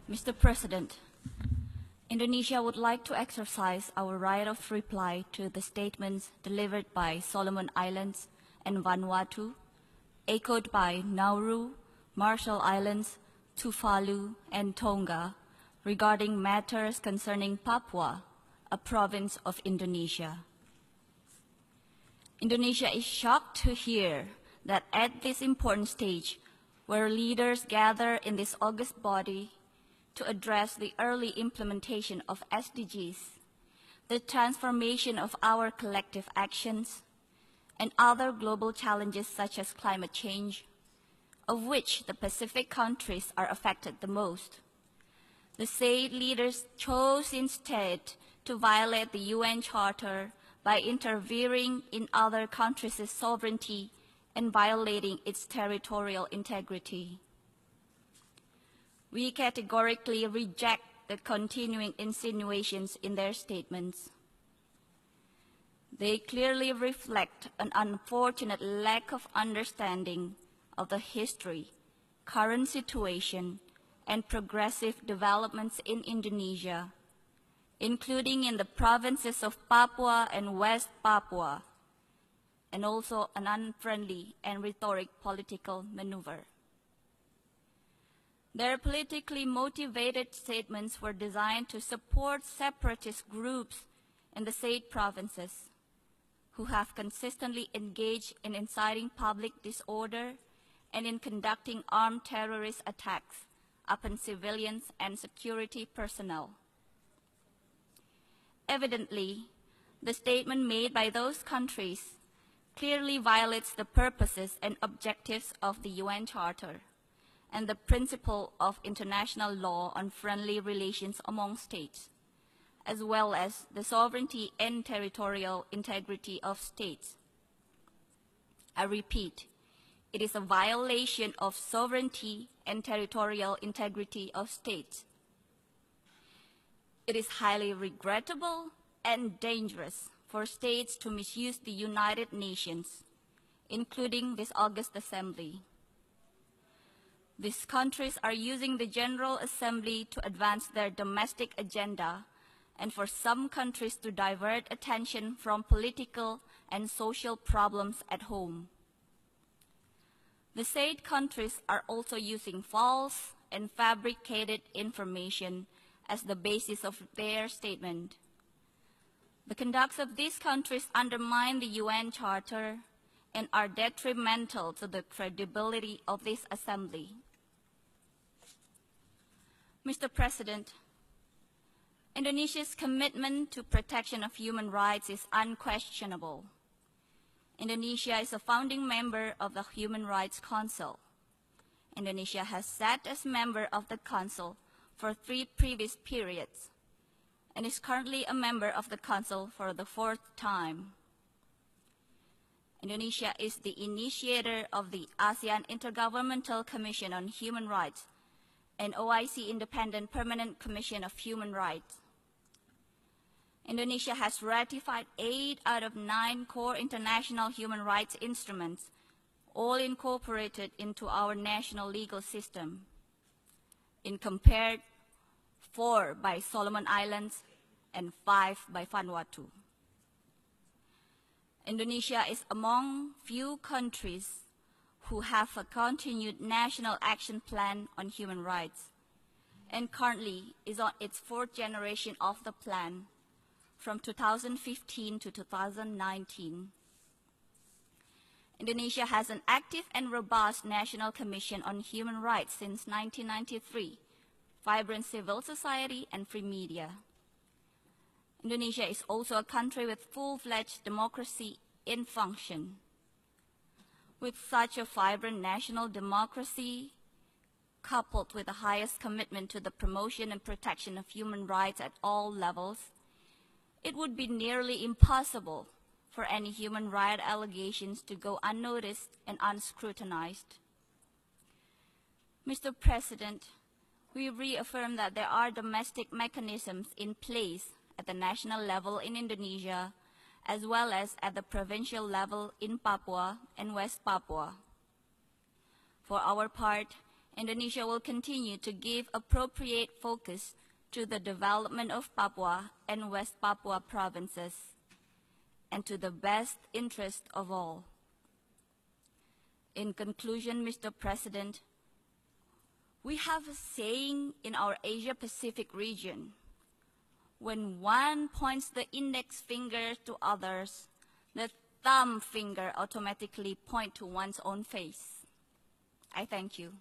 Mr. President, Indonesia would like to exercise our right of reply to the statements delivered by Solomon Islands and Vanuatu, echoed by Nauru, Marshall Islands, Tuvalu, and Tonga regarding matters concerning Papua, a province of Indonesia. Indonesia is shocked to hear that at this important stage, where leaders gather in this august body to address the early implementation of SDGs, the transformation of our collective actions, and other global challenges such as climate change, of which the Pacific countries are affected the most. The said leaders chose instead to violate the UN Charter by interfering in other countries' sovereignty and violating its territorial integrity. We categorically reject the continuing insinuations in their statements. They clearly reflect an unfortunate lack of understanding of the history, current situation, and progressive developments in Indonesia, including in the provinces of Papua and West Papua, and also an unfriendly and rhetoric political maneuver. Their politically motivated statements were designed to support separatist groups in the said provinces who have consistently engaged in inciting public disorder and in conducting armed terrorist attacks upon civilians and security personnel. Evidently, the statement made by those countries clearly violates the purposes and objectives of the UN Charter and the principle of international law on friendly relations among states, as well as the sovereignty and territorial integrity of states. I repeat, it is a violation of sovereignty and territorial integrity of states. It is highly regrettable and dangerous for states to misuse the United Nations, including this August Assembly. These countries are using the General Assembly to advance their domestic agenda and for some countries to divert attention from political and social problems at home. The said countries are also using false and fabricated information as the basis of their statement. The conducts of these countries undermine the UN Charter and are detrimental to the credibility of this Assembly. Mr. President, Indonesia's commitment to protection of human rights is unquestionable. Indonesia is a founding member of the Human Rights Council. Indonesia has sat as member of the Council for 3 previous periods and is currently a member of the Council for the 4th time. Indonesia is the initiator of the ASEAN Intergovernmental Commission on Human Rights and OIC Independent Permanent Commission of Human Rights. Indonesia has ratified 8 out of 9 core international human rights instruments, all incorporated into our national legal system, in compared 4 by Solomon Islands and 5 by Vanuatu. Indonesia is among few countries who have a continued national action plan on human rights and currently is on its 4th generation of the plan from 2015 to 2019. Indonesia has an active and robust National Commission on Human Rights since 1993, vibrant civil society and free media. Indonesia is also a country with full-fledged democracy in function. With such a vibrant national democracy, coupled with the highest commitment to the promotion and protection of human rights at all levels, it would be nearly impossible for any human rights allegations to go unnoticed and unscrutinized. Mr. President, we reaffirm that there are domestic mechanisms in place at the national level in Indonesia, as well as at the provincial level in Papua and West Papua. For our part, Indonesia will continue to give appropriate focus to the development of Papua and West Papua provinces, and to the best interest of all. In conclusion, Mr. President, we have a saying in our Asia-Pacific region: when one points the index finger to others, the thumb finger automatically points to one's own face. I thank you.